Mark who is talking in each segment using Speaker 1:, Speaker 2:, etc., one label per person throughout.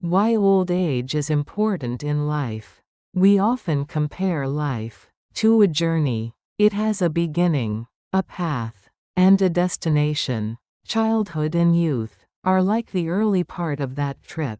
Speaker 1: Why old age is important in life. We often compare life to a journey. It has a beginning, a path, and a destination. Childhood and youth are like the early part of that trip,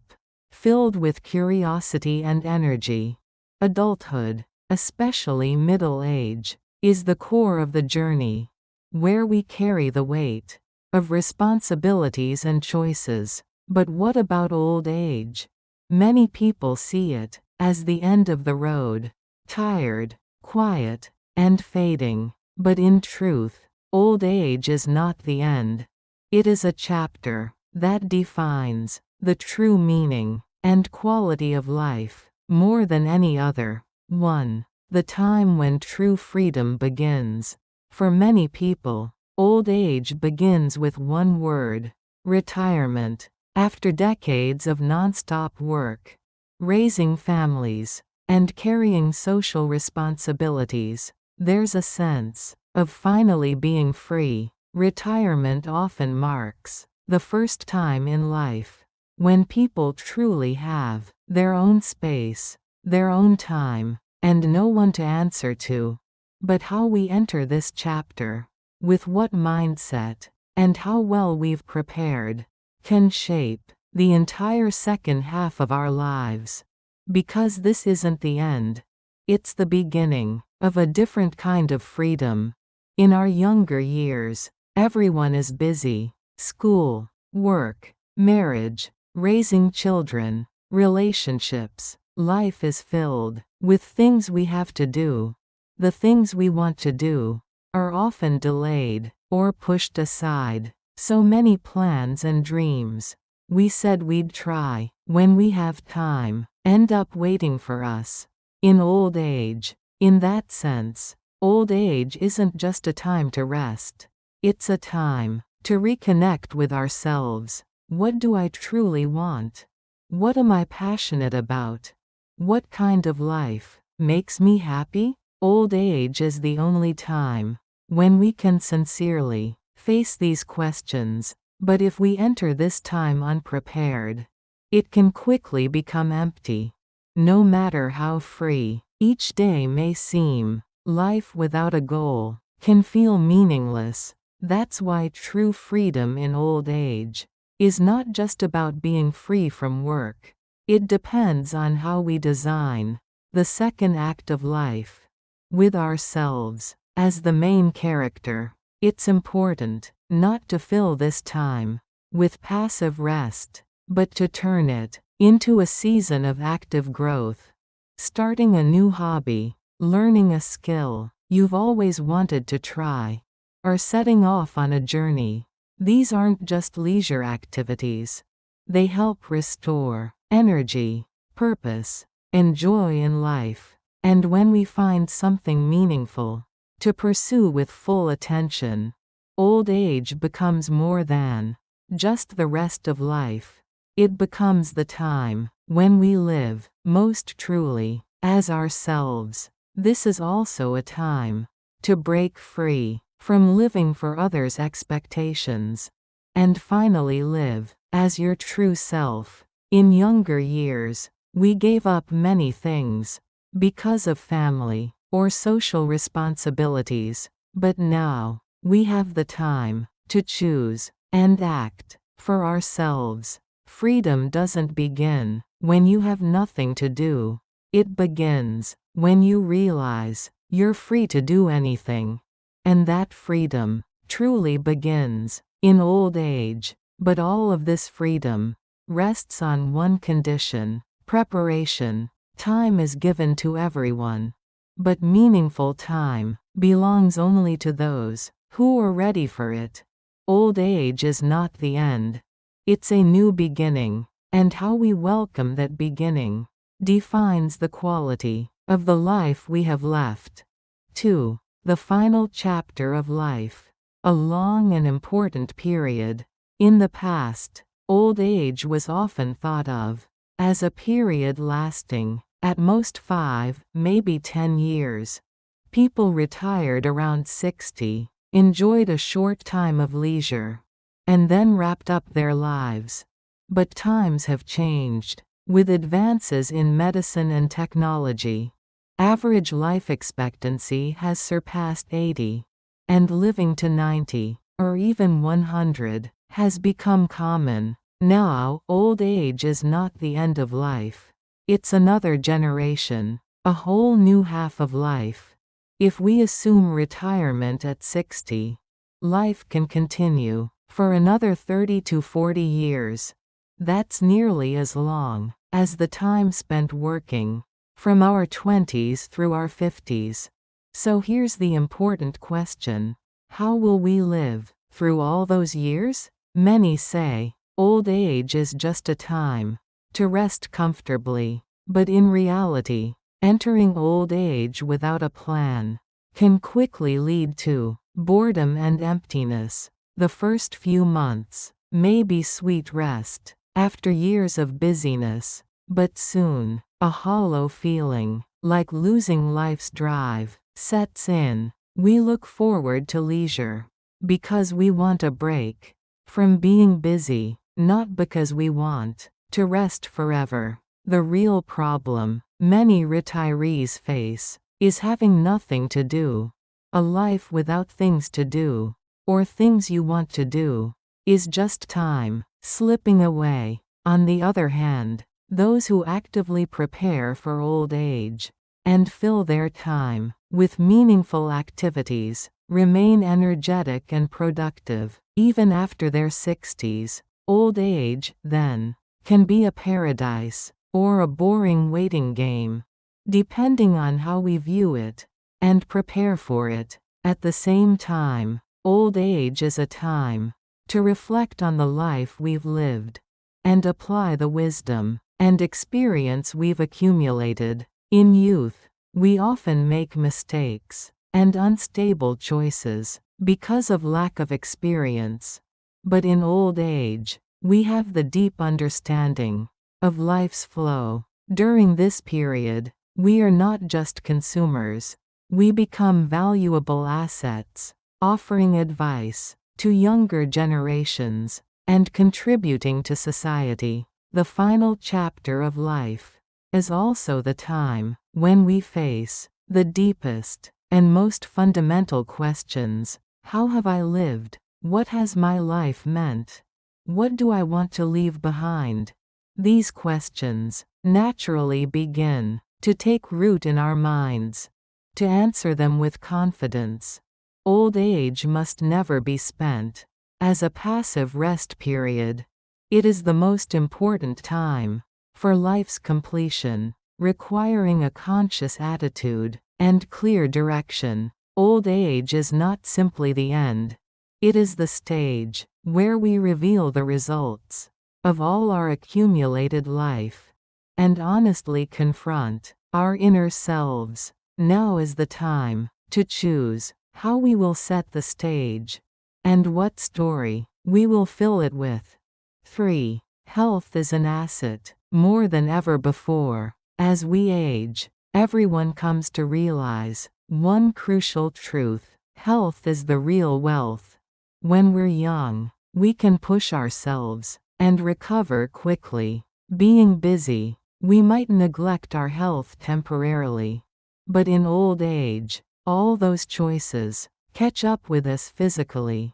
Speaker 1: filled with curiosity and energy. Adulthood, especially middle age, is the core of the journey, where we carry the weight of responsibilities and choices. But what about old age? Many people see it as the end of the road, tired, quiet, and fading. But in truth, old age is not the end. It is a chapter that defines the true meaning and quality of life more than any other. 1. The time when true freedom begins. For many people, old age begins with one word: retirement. After decades of nonstop work, raising families, and carrying social responsibilities, there's a sense of finally being free. Retirement often marks the first time in life when people truly have their own space, their own time, and no one to answer to. But how we enter this chapter, with what mindset, and how well we've prepared, can shape the entire second half of our lives. Because this isn't the end, it's the beginning of a different kind of freedom. In our younger years, everyone is busy: school, work, marriage, raising children, relationships. Life is filled with things we have to do. The things we want to do are often delayed or pushed aside. So many plans and dreams we said we'd try when we have time end up waiting for us in old age. In that sense, old age isn't just a time to rest. It's a time to reconnect with ourselves. What do I truly want? What am I passionate about? What kind of life makes me happy? Old age is the only time when we can sincerely face these questions. But if we enter this time unprepared, it can quickly become empty. No matter how free each day may seem, life without a goal can feel meaningless. That's why true freedom in old age is not just about being free from work. It depends on how we design the second act of life, with ourselves as the main character. It's important not to fill this time with passive rest, but to turn it into a season of active growth. Starting a new hobby, learning a skill you've always wanted to try, or setting off on a journey. These aren't just leisure activities. They help restore energy, purpose, and joy in life. And when we find something meaningful to pursue with full attention, old age becomes more than just the rest of life. It becomes the time when we live most truly as ourselves. This is also a time to break free from living for others' expectations and finally live as your true self. In younger years, we gave up many things because of family or social responsibilities, but now we have the time to choose and act for ourselves. Freedom doesn't begin when you have nothing to do. It begins when you realize you're free to do anything. And that freedom truly begins in old age. But all of this freedom rests on one condition: preparation. Time is given to everyone, but meaningful time belongs only to those who are ready for it. Old age is not the end. It's a new beginning, and how we welcome that beginning defines the quality of the life we have left. 2. The final chapter of life. A long and important period. In the past, old age was often thought of as a period lasting at most 5, maybe 10 years. People retired around 60, enjoyed a short time of leisure, and then wrapped up their lives. But times have changed. With advances in medicine and technology, average life expectancy has surpassed 80, and living to 90, or even 100, has become common. Now, old age is not the end of life. It's another generation, a whole new half of life. If we assume retirement at 60, life can continue for another 30 to 40 years. That's nearly as long as the time spent working, from our 20s through our 50s. So here's the important question: how will we live through all those years? Many say, old age is just a time to rest comfortably. But in reality, entering old age without a plan can quickly lead to boredom and emptiness. The first few months may be sweet rest after years of busyness, but soon, a hollow feeling, like losing life's drive, sets in. We look forward to leisure because we want a break from being busy, not because we want to rest forever. The real problem many retirees face is having nothing to do. A life without things to do, or things you want to do, is just time slipping away. On the other hand, those who actively prepare for old age and fill their time with meaningful activities remain energetic and productive even after their 60s. Old age, then, can be a paradise or a boring waiting game, depending on how we view it and prepare for it. At the same time, old age is a time to reflect on the life we've lived and apply the wisdom and experience we've accumulated. In youth, we often make mistakes and unstable choices because of lack of experience. But in old age, we have the deep understanding of life's flow. During this period, we are not just consumers. We become valuable assets, offering advice to younger generations and contributing to society. The final chapter of life is also the time when we face the deepest and most fundamental questions. How have I lived? What has my life meant? What do I want to leave behind? These questions naturally begin to take root in our minds. To answer them with confidence, old age must never be spent as a passive rest period. It is the most important time for life's completion, requiring a conscious attitude and clear direction. Old age is not simply the end. It is the stage where we reveal the results of all our accumulated life and honestly confront our inner selves. Now is the time to choose how we will set the stage and what story we will fill it with. 3. Health is an asset more than ever before. As we age, everyone comes to realize one crucial truth: health is the real wealth. When we're young, we can push ourselves and recover quickly. Being busy, we might neglect our health temporarily. But in old age, all those choices catch up with us physically.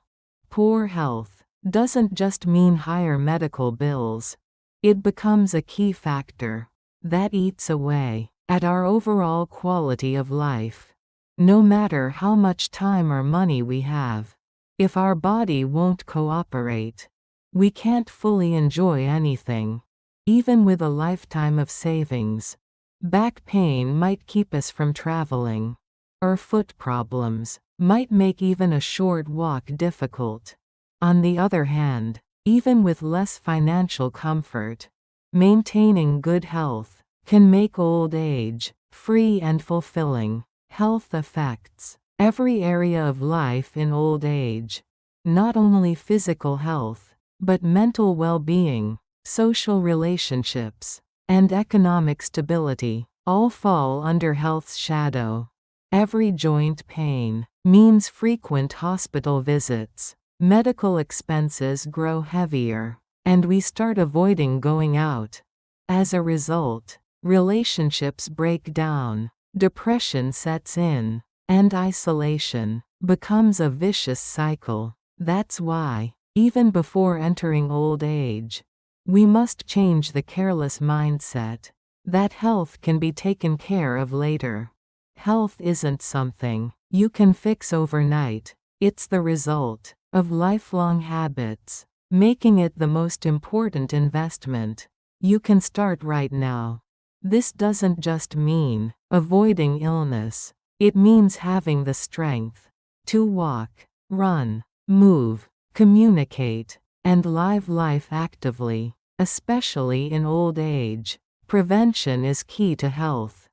Speaker 1: Poor health doesn't just mean higher medical bills. It becomes a key factor that eats away at our overall quality of life. No matter how much time or money we have, if our body won't cooperate, we can't fully enjoy anything. Even with a lifetime of savings, back pain might keep us from traveling, or foot problems might make even a short walk difficult. On the other hand, even with less financial comfort, maintaining good health can make old age free and fulfilling. Health affects every area of life in old age, not only physical health, but mental well-being, social relationships, and economic stability all fall under health's shadow. Every joint pain means frequent hospital visits. Medical expenses grow heavier, and we start avoiding going out As a result, relationships break down, depression sets in, and isolation becomes a vicious cycle. That's why, even before entering old age, we must change the careless mindset that health can be taken care of later. Health isn't something you can fix overnight, it's the result of lifelong habits, making it the most important investment you can start right now. This doesn't just mean avoiding illness, it means having the strength to walk, run, move, communicate, and live life actively, especially in old age. Prevention is key to health.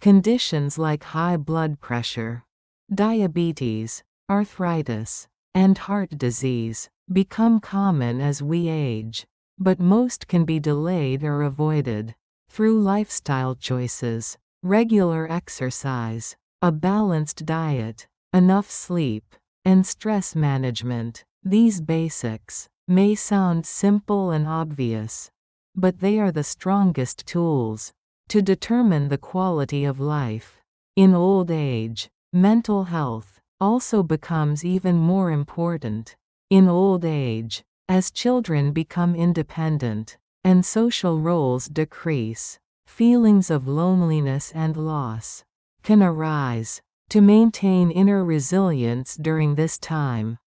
Speaker 1: Conditions like high blood pressure, diabetes, arthritis, and heart disease become common as we age, but most can be delayed or avoided through lifestyle choices, regular exercise, a balanced diet, enough sleep, and stress management. These basics may sound simple and obvious, but they are the strongest tools to determine the quality of life. In old age, mental health also becomes even more important. In old age, as children become independent and social roles decrease, feelings of loneliness and loss can arise. To maintain inner resilience during this time,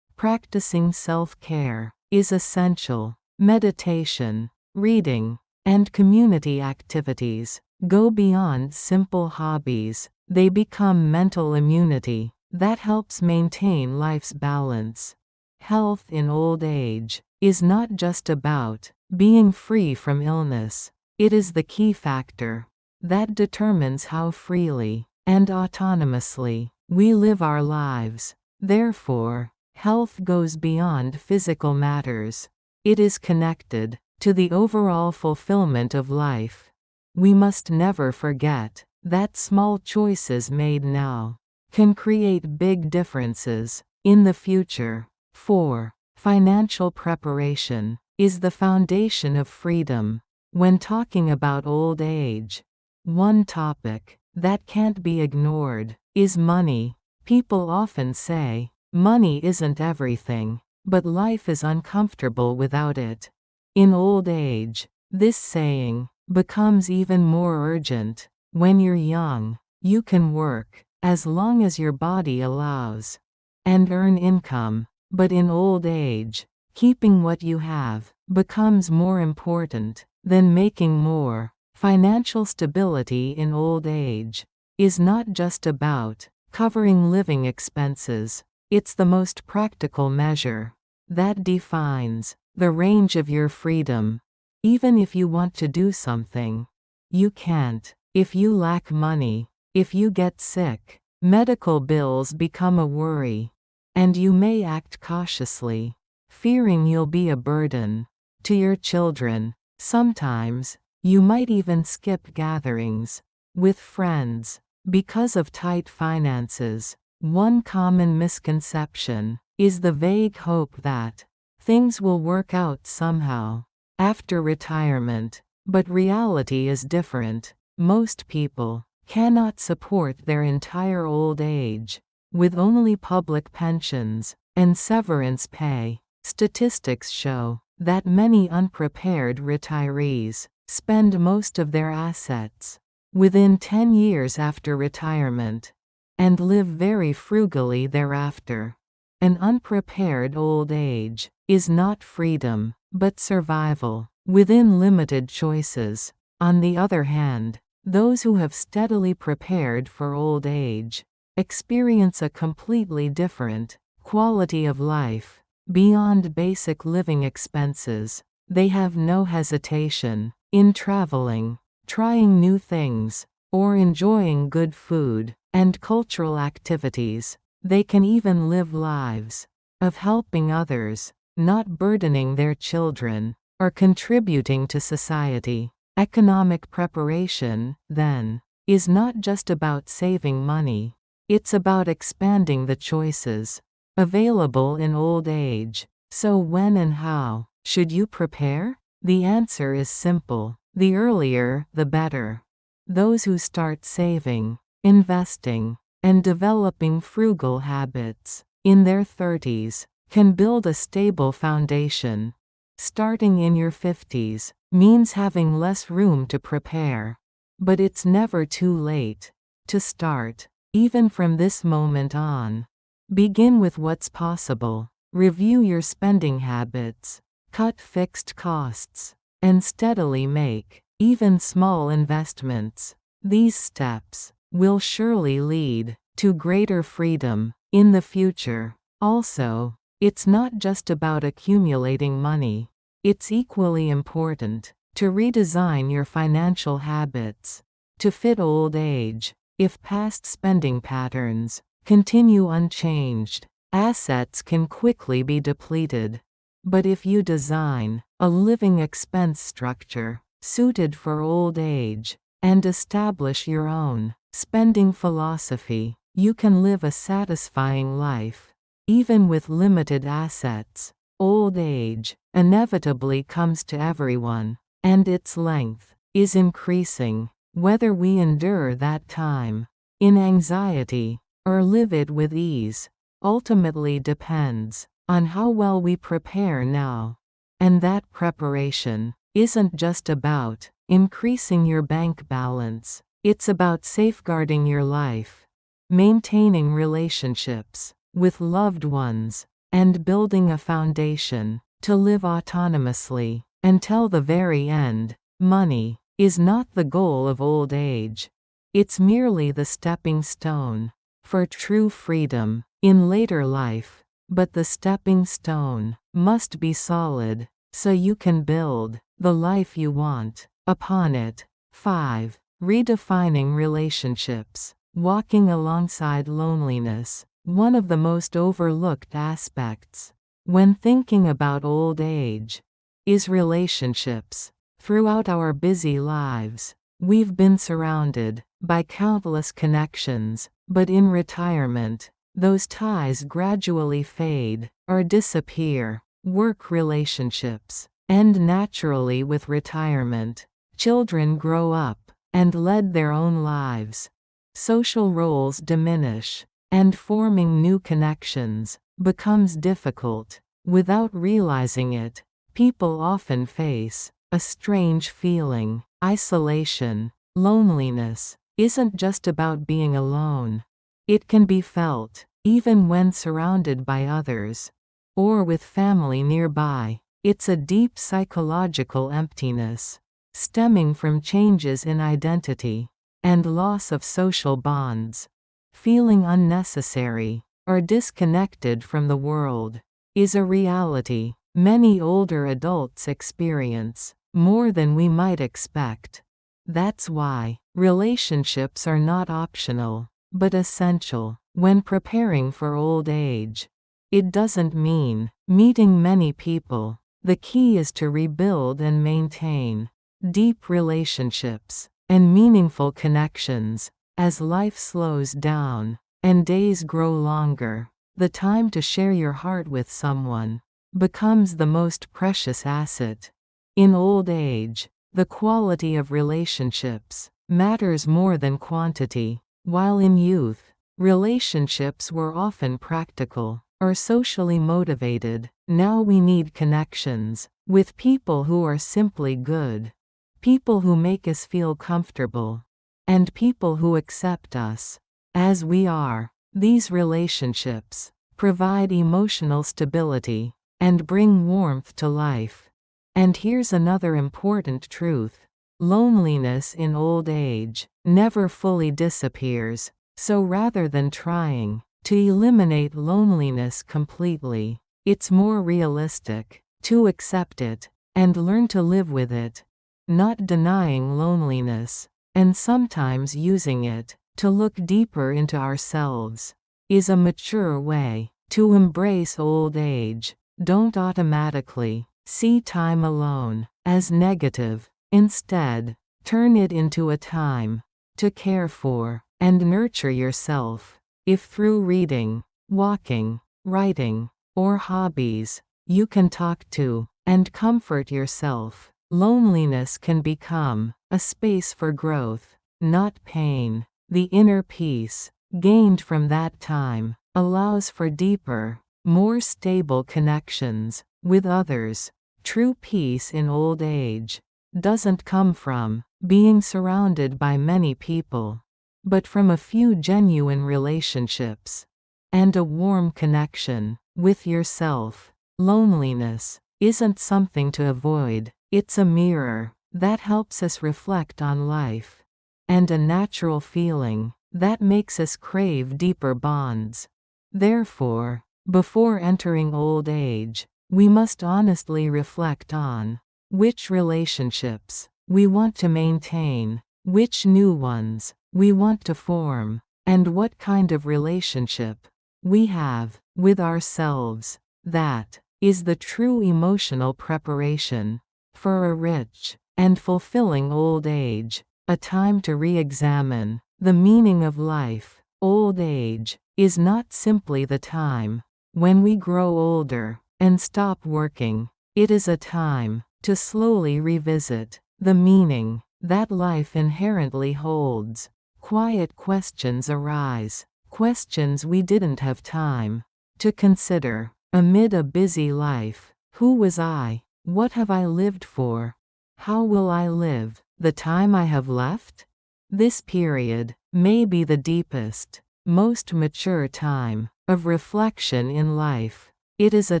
Speaker 1: practicing self-care is essential. Meditation, reading, and community activities go beyond simple hobbies. They become mental immunity that helps maintain life's balance. Health in old age is not just about being free from illness, it is the key factor that determines how freely and autonomously we live our lives. Therefore, health goes beyond physical matters. It is connected to the overall fulfillment of life. We must never forget that small choices made now can create big differences in the future. 4. Financial preparation is the foundation of freedom. When talking about old age, one topic that can't be ignored is money. People often say, money isn't everything, but life is uncomfortable without it. In old age, this saying becomes even more urgent. When you're young, you can work as long as your body allows and earn income, but in old age, keeping what you have becomes more important than making more. Financial stability in old age is not just about covering living expenses, it's the most practical measure that defines the range of your freedom. Even if you want to do something, you can't. If you lack money, if you get sick, medical bills become a worry, and you may act cautiously, fearing you'll be a burden to your children. Sometimes, you might even skip gatherings with friends because of tight finances. One common misconception is the vague hope that things will work out somehow after retirement, but reality is different. Most people cannot support their entire old age with only public pensions and severance pay. Statistics show that many unprepared retirees spend most of their assets within 10 years after retirement and live very frugally thereafter. An unprepared old age is not freedom, but survival within limited choices. On the other hand, those who have steadily prepared for old age experience a completely different quality of life. Beyond basic living expenses, they have no hesitation in traveling, trying new things, or enjoying good food and cultural activities. They can even live lives of helping others, not burdening their children, or contributing to society. Economic preparation, then, is not just about saving money. It's about expanding the choices available in old age. So when and how should you prepare? The answer is simple. The earlier, the better. Those who start saving, investing, and developing frugal habits in their 30s can build a stable foundation. Starting in your 50s means having less room to prepare. But it's never too late to start, even from this moment on. Begin with what's possible. Review your spending habits, cut fixed costs, and steadily make even small investments. These steps will surely lead to greater freedom in the future. Also, it's not just about accumulating money. It's equally important to redesign your financial habits to fit old age. If past spending patterns continue unchanged, assets can quickly be depleted. But if you design a living expense structure suited for old age and establish your own spending philosophy, you can live a satisfying life. Even with limited assets, old age inevitably comes to everyone, and its length is increasing. Whether we endure that time in anxiety or live it with ease ultimately depends on how well we prepare now. And that preparation isn't just about increasing your bank balance, it's about safeguarding your life, maintaining relationships with loved ones, and building a foundation to live autonomously until the very end. Money is not the goal of old age. It's merely the stepping stone for true freedom in later life. But the stepping stone must be solid so you can build the life you want upon it. 5. Redefining relationships. Walking alongside loneliness. One of the most overlooked aspects when thinking about old age is relationships. Throughout our busy lives, we've been surrounded by countless connections, but in retirement, those ties gradually fade or disappear. Work relationships end naturally with retirement. Children grow up and lead their own lives. Social roles diminish, and forming new connections becomes difficult. Without realizing it, people often face a strange feeling. Isolation. Loneliness isn't just about being alone. It can be felt even when surrounded by others or with family nearby. It's a deep psychological emptiness stemming from changes in identity and loss of social bonds. Feeling unnecessary or disconnected from the world is a reality many older adults experience more than we might expect. That's why relationships are not optional, but essential when preparing for old age. It doesn't mean meeting many people. The key is to rebuild and maintain deep relationships and meaningful connections. As life slows down and days grow longer, the time to share your heart with someone becomes the most precious asset. In old age, the quality of relationships matters more than quantity. While in youth, relationships were often practical or socially motivated, now we need connections with people who are simply good, people who make us feel comfortable, and people who accept us as we are. These relationships provide emotional stability and bring warmth to life. And here's another important truth. Loneliness in old age never fully disappears, so rather than trying to eliminate loneliness completely, it's more realistic to accept it and learn to live with it. Not denying loneliness, and sometimes using it to look deeper into ourselves, is a mature way to embrace old age. Don't automatically see time alone as negative. Instead, turn it into a time to care for and nurture yourself. If through reading, walking, writing, or hobbies, you can talk to and comfort yourself, Loneliness can become a space for growth, not pain. The inner peace gained from that time allows for deeper, more stable connections with others. True peace in old age doesn't come from being surrounded by many people, but from a few genuine relationships and a warm connection with yourself. Loneliness isn't something to avoid, it's a mirror that helps us reflect on life, and a natural feeling that makes us crave deeper bonds. Therefore, before entering old age, we must honestly reflect on which relationships we want to maintain, which new ones we want to form, and what kind of relationship we have with ourselves. That is the true emotional preparation for a rich and fulfilling old age, a time to re-examine the meaning of life. Old age is not simply the time when we grow older and stop working. It is a time to slowly revisit the meaning that life inherently holds. Quiet questions arise, questions we didn't have time to consider amid a busy life. Who was I? What have I lived for? How will I live the time I have left? This period may be the deepest, most mature time of reflection in life. It is a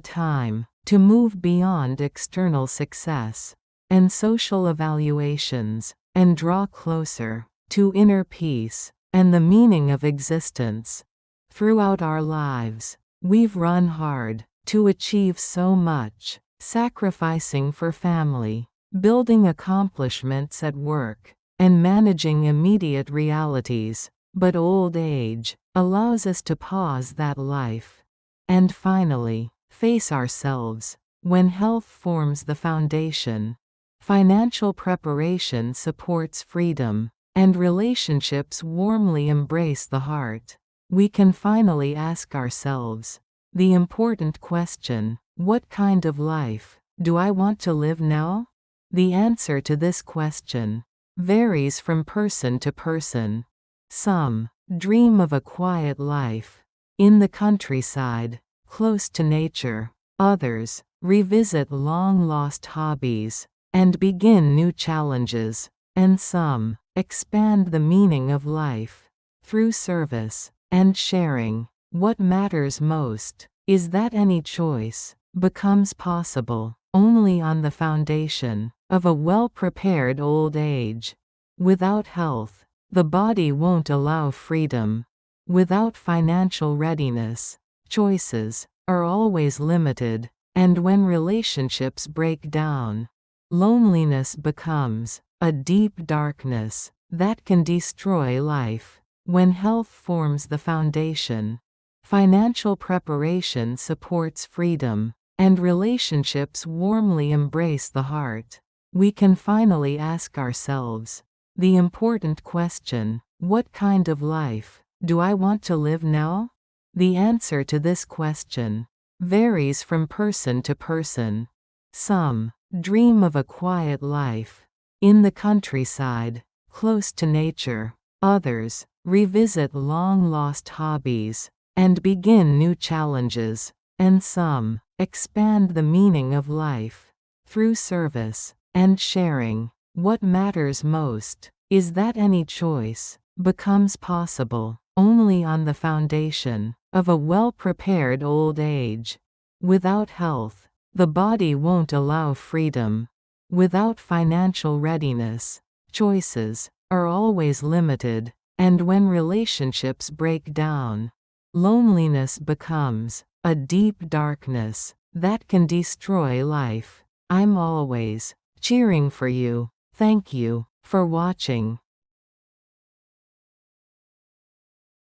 Speaker 1: time to move beyond external success and social evaluations and draw closer to inner peace and the meaning of existence. Throughout our lives, we've run hard to achieve so much, sacrificing for family, building accomplishments at work, and managing immediate realities. But old age allows us to pause that life and finally face ourselves. When health forms the foundation, financial preparation supports freedom, and relationships warmly embrace the heart, we can finally ask ourselves the important question: what kind of life do I want to live now? The answer to this question varies from person to person. Some dream of a quiet life in the countryside, close to nature. Others revisit long-lost hobbies and begin new challenges. And some expand the meaning of life through service and sharing. What matters most is that any choice becomes possible only on the foundation of a well-prepared old age. Without health, the body won't allow freedom. Without financial readiness, choices are always limited, and when relationships break down, loneliness becomes a deep darkness that can destroy life. When health forms the foundation, financial preparation supports freedom, and relationships warmly embrace the heart, we can finally ask ourselves the important question: what kind of life do I want to live now? The answer to this question varies from person to person. Some dream of a quiet life in the countryside, close to nature. Others revisit long-lost hobbies and begin new challenges. And some expand the meaning of life through service and sharing. What matters most is that any choice becomes possible only on the foundation of a well-prepared old age. Without health, the body won't allow freedom. Without financial readiness, choices are always limited, and when relationships break down, loneliness becomes a deep darkness that can destroy life. I'm always cheering for you. Thank you for watching.